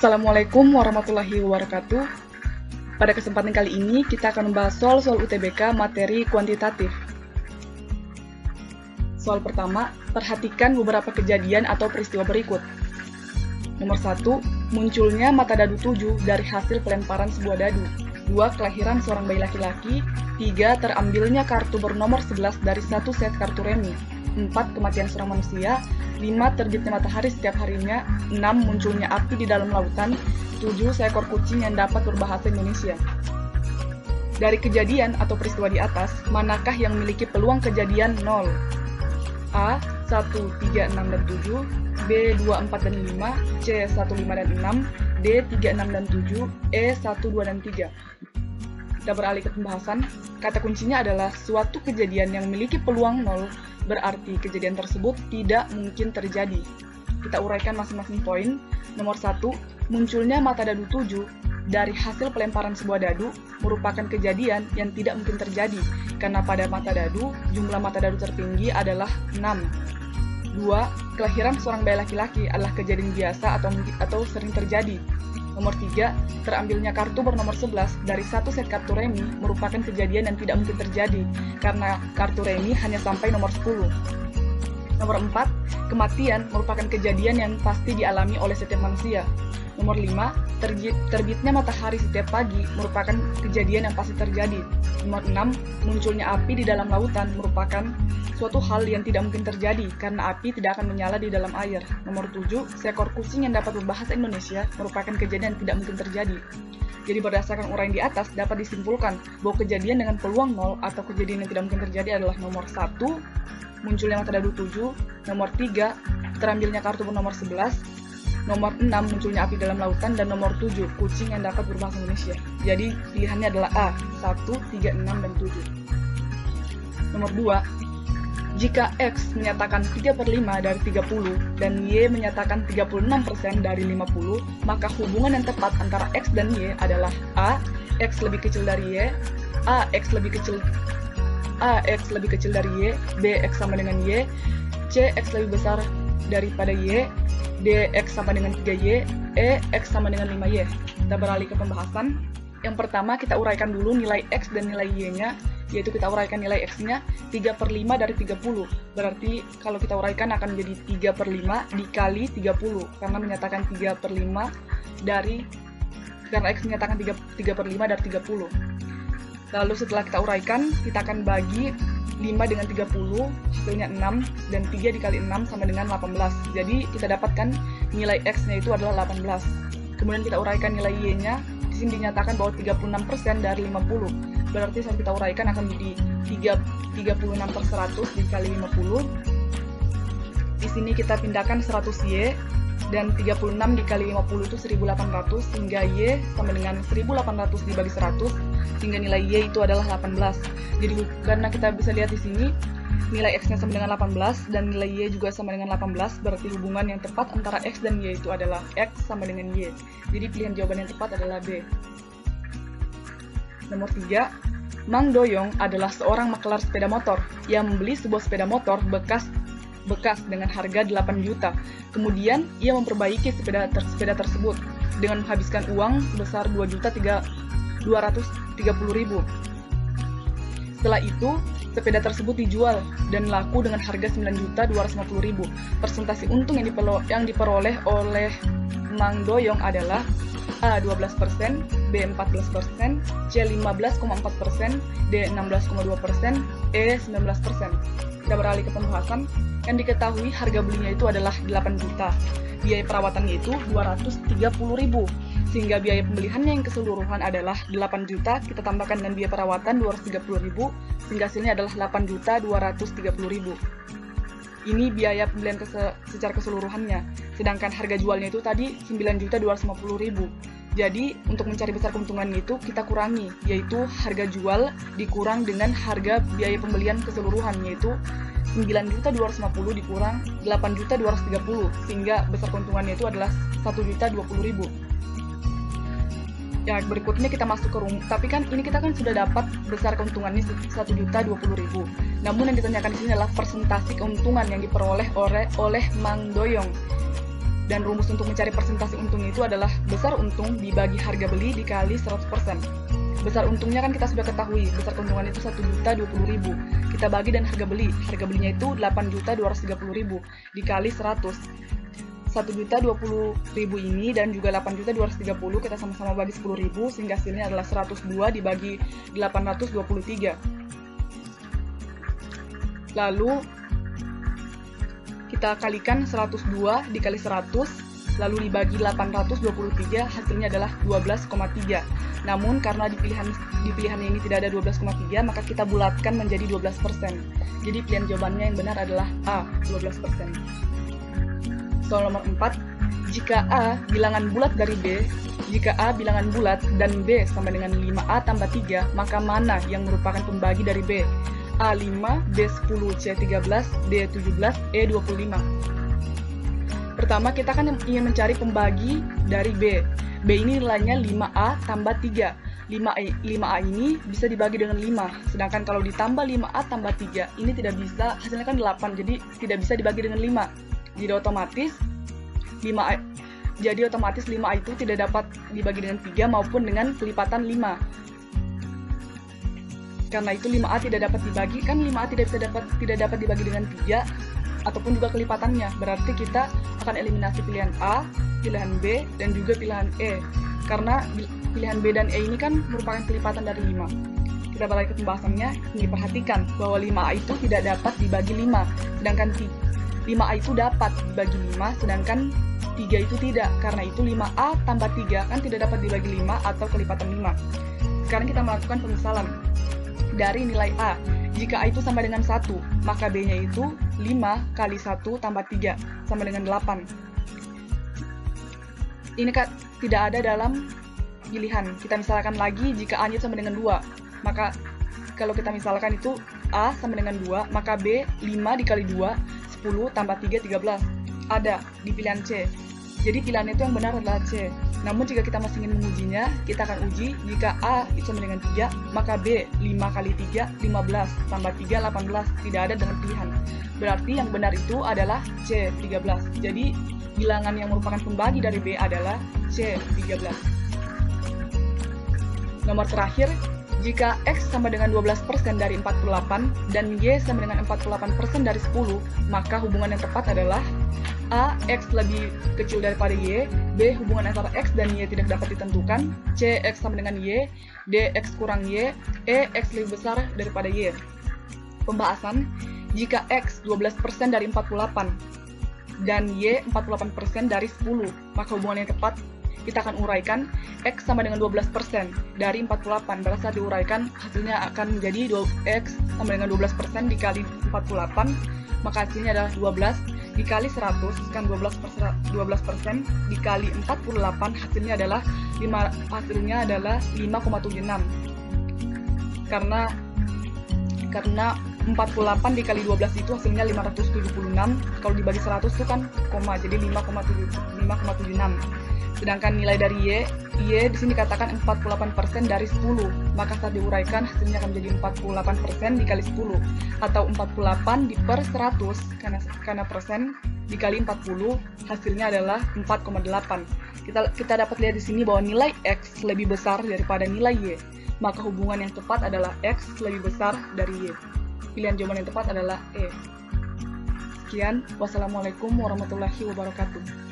Assalamualaikum warahmatullahi wabarakatuh. Pada kesempatan kali ini, kita akan membahas soal-soal UTBK materi kuantitatif. Soal pertama, perhatikan beberapa kejadian atau peristiwa berikut. Nomor 1, munculnya mata dadu 7 dari hasil pelemparan sebuah dadu. 2, kelahiran seorang bayi laki-laki. 3, terambilnya kartu bernomor 11 dari satu set kartu remi. 4, kematian seorang manusia. 5, terbitnya matahari setiap harinya. 6, munculnya api di dalam lautan. 7, seekor kucing yang dapat berbahasa Indonesia. Dari kejadian atau peristiwa di atas, manakah yang memiliki peluang kejadian 0? A. 1, 3, 6, dan 7. B. 2, 4, dan 5. C. 1, 5, dan 6. D. 3, 6, dan 7. E. 1, 2, dan 3. Kita beralih ke pembahasan. Kata kuncinya adalah suatu kejadian yang memiliki peluang 0, berarti kejadian tersebut tidak mungkin terjadi. Kita uraikan masing-masing poin. Nomor 1, munculnya mata dadu 7 dari hasil pelemparan sebuah dadu merupakan kejadian yang tidak mungkin terjadi, karena pada mata dadu, jumlah mata dadu tertinggi adalah 6. 2, kelahiran seorang bayi laki-laki adalah kejadian biasa atau sering terjadi. Nomor 3, terambilnya kartu bernomor 11 dari satu set kartu remi merupakan kejadian yang tidak mungkin terjadi, karena kartu remi hanya sampai nomor 10. Nomor 4, kematian merupakan kejadian yang pasti dialami oleh setiap manusia. Nomor 5, terbitnya matahari setiap pagi merupakan kejadian yang pasti terjadi. Nomor 6, munculnya api di dalam lautan merupakan suatu hal yang tidak mungkin terjadi karena api tidak akan menyala di dalam air. Nomor 7, seekor kucing yang dapat berbahasa Indonesia merupakan kejadian yang tidak mungkin terjadi. Jadi berdasarkan uraian di atas dapat disimpulkan bahwa kejadian dengan peluang 0 atau kejadian yang tidak mungkin terjadi adalah nomor 1, munculnya mata dadu 7, nomor 3, terambilnya kartu bernomor 11, nomor 6, munculnya api dalam lautan, dan nomor 7, kucing yang dapat berbahasa Indonesia. Jadi pilihannya adalah A, 1, 3, 6, dan 7. Nomor 2, jika X menyatakan 3/5 dari 30 dan Y menyatakan 36% dari 50, maka hubungan yang tepat antara X dan Y adalah A, X lebih kecil dari Y, A, X lebih kecil dari Y, B, X sama dengan Y, C, X lebih besar daripada Y, D, X sama dengan 3Y, E, X sama dengan 5Y. Kita beralih ke pembahasan. Yang pertama, kita uraikan dulu nilai X dan nilai Y-nya, yaitu kita uraikan nilai X-nya 3/5 dari 30. Berarti kalau kita uraikan akan menjadi 3/5 dikali 30, karena menyatakan 3/5 dari, karena X menyatakan 3/5 dari 30. Lalu setelah kita uraikan, kita akan bagi 5 dengan 30, hasilnya 6, dan 3 dikali 6 sama dengan 18. Jadi kita dapatkan nilai X-nya itu adalah 18. Kemudian kita uraikan nilai Y-nya, di sini dinyatakan bahwa 36% dari 50. Berarti saat kita uraikan akan menjadi 36/100 dikali 50. Di sini kita pindahkan 100Y, dan 36 dikali 50 itu 1800, sehingga Y sama dengan 1800 dibagi 100, sehingga nilai Y itu adalah 18. Jadi karena kita bisa lihat di sini nilai X-nya sama dengan 18 dan nilai Y juga sama dengan 18, berarti hubungan yang tepat antara X dan Y itu adalah X sama dengan Y. Jadi pilihan jawaban yang tepat adalah B. Nomor 3, Mang Doyong adalah seorang makelar sepeda motor yang membeli sebuah sepeda motor bekas dengan harga 8 juta. Kemudian ia memperbaiki sepeda tersebut dengan menghabiskan uang sebesar 2.230.000. Setelah itu, sepeda tersebut dijual dan laku dengan harga 9.250.000. Persentase untung yang diperoleh oleh Mang Doyong adalah A. 12%, B. 14%, C. 15,4%, D. 16,2%, E. 19%. Kita beralih ke pembahasan. Yang diketahui harga belinya itu adalah 8 juta. Biaya perawatannya itu 230.000. Sehingga biaya pembeliannya yang keseluruhan adalah 8 juta, kita tambahkan dengan biaya perawatan 230.000, sehingga hasilnya adalah 8.230.000. Ini biaya pembelian secara keseluruhannya. Sedangkan harga jualnya itu tadi 9.250.000. Jadi untuk mencari besar keuntungannya itu kita kurangi, yaitu harga jual dikurang dengan harga biaya pembelian keseluruhan, yaitu 9.250 dikurang 8.230, sehingga besar keuntungannya itu adalah 1.020.000. Ya, berikutnya kita masuk ke rumus, tapi kan ini kita kan sudah dapat besar keuntungannya 1.020.000. Namun yang ditanyakan di sini adalah persentase keuntungan yang diperoleh oleh Mang Doyong. Dan rumus untuk mencari persentase untungnya itu adalah besar untung dibagi harga beli dikali 100%. Besar untungnya kan kita sudah ketahui, besar keuntungan itu 1.020.000. Kita bagi dan harga belinya itu 8.230.000 dikali 100. 1.020.000 ini dan juga 8.230 kita sama-sama bagi 10.000 sehingga hasilnya adalah 102 dibagi 823. Lalu kita kalikan 102 dikali 100 lalu dibagi 823 hasilnya adalah 12,3. Namun karena di pilihan ini tidak ada 12,3 maka kita bulatkan menjadi 12%. Jadi pilihan jawabannya yang benar adalah A, 12%. Soal nomor 4, jika A bilangan bulat dari B, jika A bilangan bulat dan B sama dengan 5A tambah 3, maka mana yang merupakan pembagi dari B? A 5, B 10, C 13, D 17, E 25. Pertama kita kan ingin mencari pembagi dari B. B ini nilainya 5A tambah 3. 5A ini bisa dibagi dengan 5. Sedangkan kalau ditambah 5A tambah 3, ini tidak bisa, hasilnya kan 8, jadi tidak bisa dibagi dengan 5. Jadi otomatis 5A itu tidak dapat dibagi dengan 3 maupun dengan kelipatan 5. Karena itu 5A tidak dapat dibagi, kan 5A tidak dapat dibagi dengan 3 ataupun juga kelipatannya. Berarti kita akan eliminasi pilihan A, pilihan B, dan juga pilihan E. Karena pilihan B dan E ini kan merupakan kelipatan dari 5. Kita balik ke pembahasannya, ini perhatikan bahwa 5A itu tidak dapat dibagi 5, sedangkan 5A itu dapat dibagi 5, sedangkan 3 itu tidak. Karena itu 5A tambah 3 kan tidak dapat dibagi 5 atau kelipatan 5. Sekarang kita melakukan pemisalan. Dari nilai A, jika A itu sama dengan 1, maka B-nya itu 5 kali 1 tambah 3, sama dengan 8. Ini kan tidak ada dalam pilihan. Kita misalkan lagi, jika A-nya sama dengan 2, maka kalau kita misalkan itu A sama dengan 2, maka B 5 dikali 2, 10 tambah 3, 13. Ada di pilihan C. Jadi pilihan itu yang benar adalah C. Namun jika kita masih ingin mengujinya, kita akan uji jika A itu sama dengan 3, maka B 5 kali 3, 15, tambah 3, 18. Tidak ada dengan pilihan. Berarti yang benar itu adalah C, 13. Jadi bilangan yang merupakan pembagi dari B adalah C, 13. Nomor terakhir, jika X sama dengan 12% dari 48 dan Y sama dengan 48% dari 10, maka hubungan yang tepat adalah A. X lebih kecil daripada Y, B. Hubungan antara X dan Y tidak dapat ditentukan, C. X sama dengan Y, D. X kurang Y, E. X lebih besar daripada Y. Pembahasan, jika X 12% dari 48 dan Y 48% dari 10, maka hubungan yang tepat kita akan uraikan X sama dengan 12% dari 48. Pada saat diuraikan, hasilnya akan menjadi X sama dengan 12% dikali 48, maka hasilnya adalah 12 dikali 100, kan 12% dikali 48, hasilnya adalah 5,76. Karena 48 dikali 12 itu hasilnya 576, kalau dibagi 100 itu kan koma, jadi 5,76. Sedangkan nilai dari Y di sini dikatakan 48% dari 10, maka saat diuraikan hasilnya akan menjadi 48% dikali 10, atau 48 per 100, karena persen dikali 40, hasilnya adalah 4,8. Kita dapat lihat di sini bahwa nilai X lebih besar daripada nilai Y, maka hubungan yang tepat adalah X lebih besar dari Y. Pilihan jawaban yang tepat adalah E. Sekian, wassalamualaikum warahmatullahi wabarakatuh.